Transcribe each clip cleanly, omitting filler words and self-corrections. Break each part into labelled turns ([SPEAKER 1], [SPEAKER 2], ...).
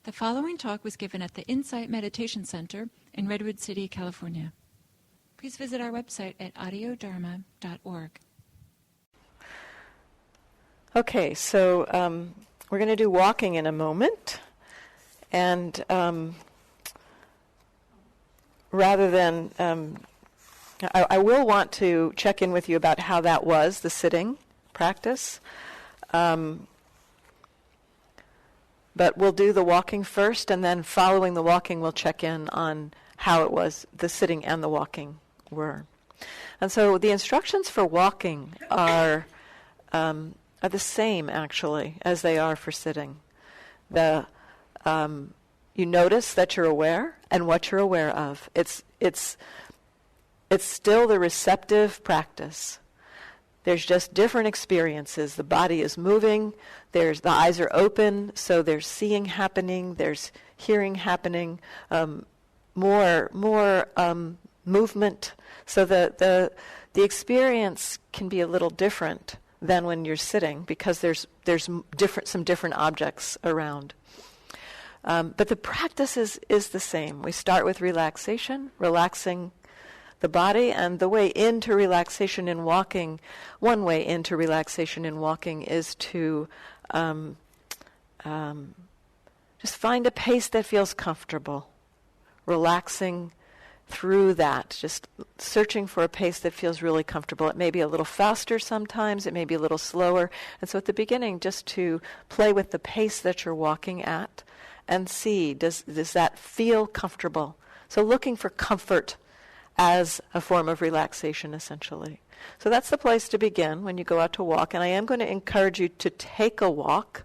[SPEAKER 1] The following talk was given at the Insight Meditation Center in Redwood City, California. Please visit our website at audiodharma.org.
[SPEAKER 2] Okay, so we're going to do walking in a moment. And rather than, I will want to check in with you about how that was, the sitting practice. But we'll do the walking first, and then following the walking, we'll check in on how it was, the sitting and the walking were. And so the instructions for walking are the same, actually, as they are for sitting. You notice that you're aware and what you're aware of. It's still the receptive practice. There's just different experiences. The body is moving. The eyes are open, so there's seeing happening. There's hearing happening. More movement. So the experience can be a little different than when you're sitting because there's some different objects around. But the practice is the same. We start with relaxation, relaxing the body, and the way into relaxation in walking, one way into relaxation in walking is to just find a pace that feels comfortable, relaxing through that, just searching for a pace that feels really comfortable. It may be a little faster sometimes, it may be a little slower, and so at the beginning just to play with the pace that you're walking at and see, does that feel comfortable? So looking for comfort as a form of relaxation, essentially. So that's the place to begin when you go out to walk. And I am going to encourage you to take a walk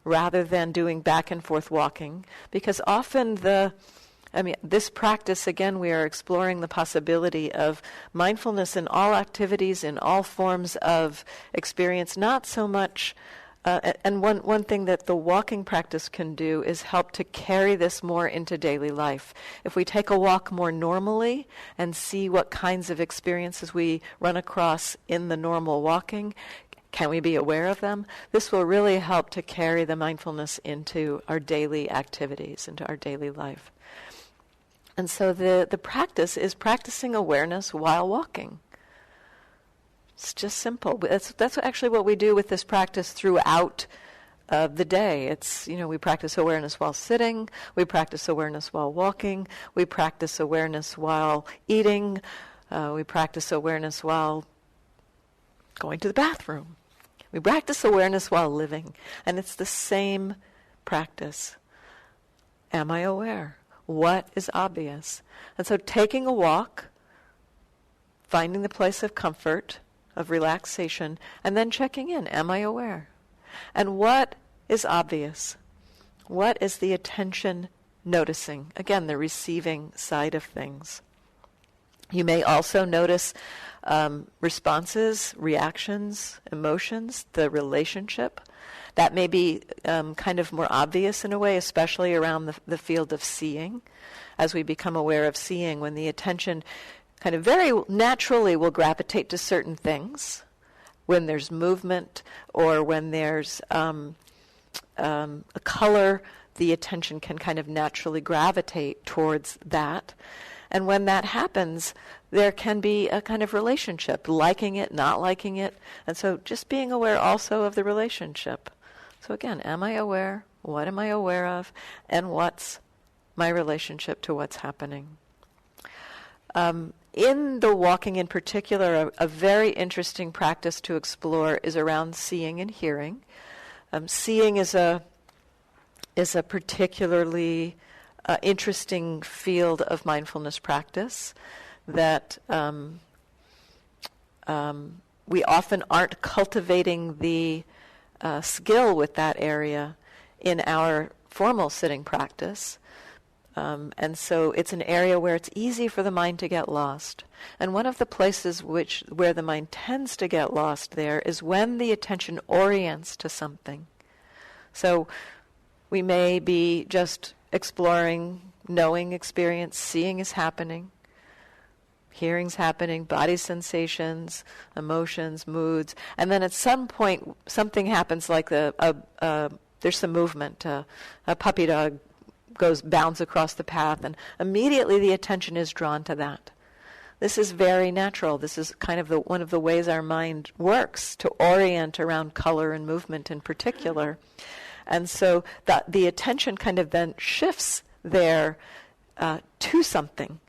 [SPEAKER 2] rather than doing back and forth walking, because often this practice, again, we are exploring the possibility of mindfulness in all activities, in all forms of experience, not so much. And one thing that the walking practice can do is help to carry this more into daily life. If we take a walk more normally and see what kinds of experiences we run across in the normal walking, can we be aware of them? This will really help to carry the mindfulness into our daily activities, into our daily life. And so the practice is practicing awareness while walking. It's just simple. That's actually what we do with this practice throughout the day. It's, we practice awareness while sitting, we practice awareness while walking, we practice awareness while eating, we practice awareness while going to the bathroom. We practice awareness while living, and it's the same practice. Am I aware? What is obvious? And so taking a walk, finding the place of comfort, of relaxation, and then checking in. Am I aware? And what is obvious? What is the attention noticing? Again, the receiving side of things. You may also notice responses, reactions, emotions, the relationship. That may be kind of more obvious in a way, especially around the field of seeing. As we become aware of seeing, when the attention kind of very naturally will gravitate to certain things, when there's movement or when there's a color, the attention can kind of naturally gravitate towards that. And when that happens, there can be a kind of relationship, liking it, not liking it. And so just being aware also of the relationship. So again, am I aware? What am I aware of? And what's my relationship to what's happening? In the walking in particular, a very interesting practice to explore is around seeing and hearing. Seeing is a particularly interesting field of mindfulness practice that we often aren't cultivating the skill with that area in our formal sitting practice. And so it's an area where it's easy for the mind to get lost. And one of the places where the mind tends to get lost there is when the attention orients to something. So we may be just exploring, knowing experience, seeing is happening, hearing's happening, body sensations, emotions, moods, and then at some point something happens like a there's some movement. A puppy dog bounds across the path, and immediately the attention is drawn to that. This is very natural. This is kind of one of the ways our mind works, to orient around color and movement in particular. And so the attention kind of then shifts there to something.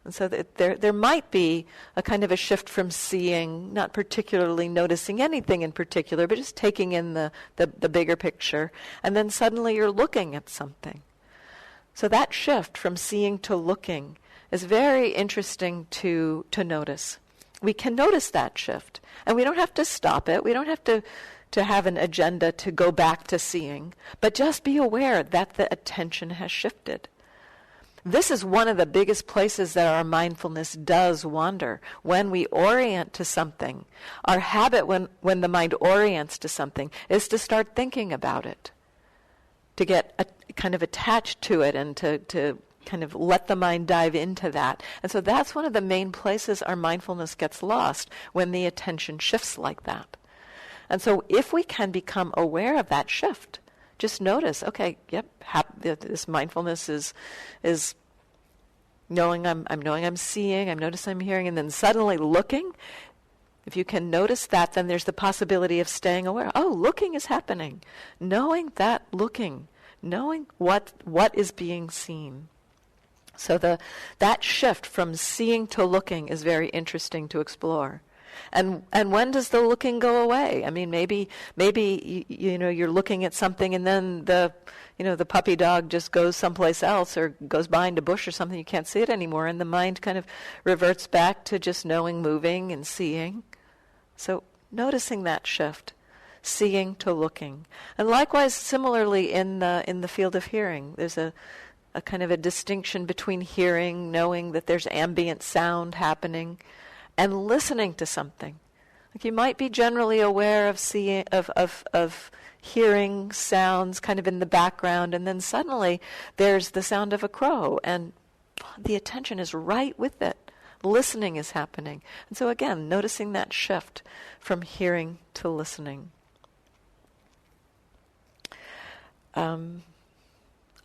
[SPEAKER 2] And so there might be a kind of a shift from seeing, not particularly noticing anything in particular, but just taking in the bigger picture. And then suddenly you're looking at something. So that shift from seeing to looking is very interesting to notice. We can notice that shift. And we don't have to stop it. We don't have to have an agenda to go back to seeing. But just be aware that the attention has shifted. This is one of the biggest places that our mindfulness does wander. When we orient to something, our habit when the mind orients to something is to start thinking about it, to get kind of attached to it and to kind of let the mind dive into that. And so that's one of the main places our mindfulness gets lost, when the attention shifts like that. And so if we can become aware of that shift, just notice, okay, yep, this mindfulness is knowing I'm seeing, I'm noticing I'm hearing, and then suddenly looking. If you can notice that, then there's the possibility of staying aware. Oh, looking is happening. Knowing that looking, knowing what is being seen. So that shift from seeing to looking is very interesting to explore. And when does the looking go away? I mean, maybe you're looking at something, and then the puppy dog just goes someplace else or goes behind a bush or something, you can't see it anymore, and the mind kind of reverts back to just knowing, moving, and seeing. So noticing that shift, seeing to looking. And likewise, similarly in the field of hearing, there's a kind of a distinction between hearing, knowing that there's ambient sound happening, and listening to something. Like you might be generally aware of seeing, of hearing sounds kind of in the background, and then suddenly there's the sound of a crow, and the attention is right with it. Listening is happening. And so again, noticing that shift from hearing to listening.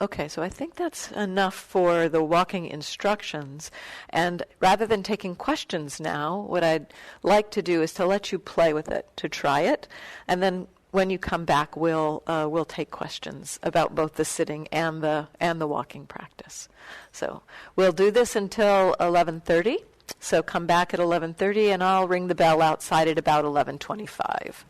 [SPEAKER 2] Okay, so I think that's enough for the walking instructions. And rather than taking questions now, what I'd like to do is to let you play with it, to try it, and then when you come back, we'll take questions about both the sitting and the walking practice. So we'll do this until 11:30. So come back at 11:30, and I'll ring the bell outside at about 11:25.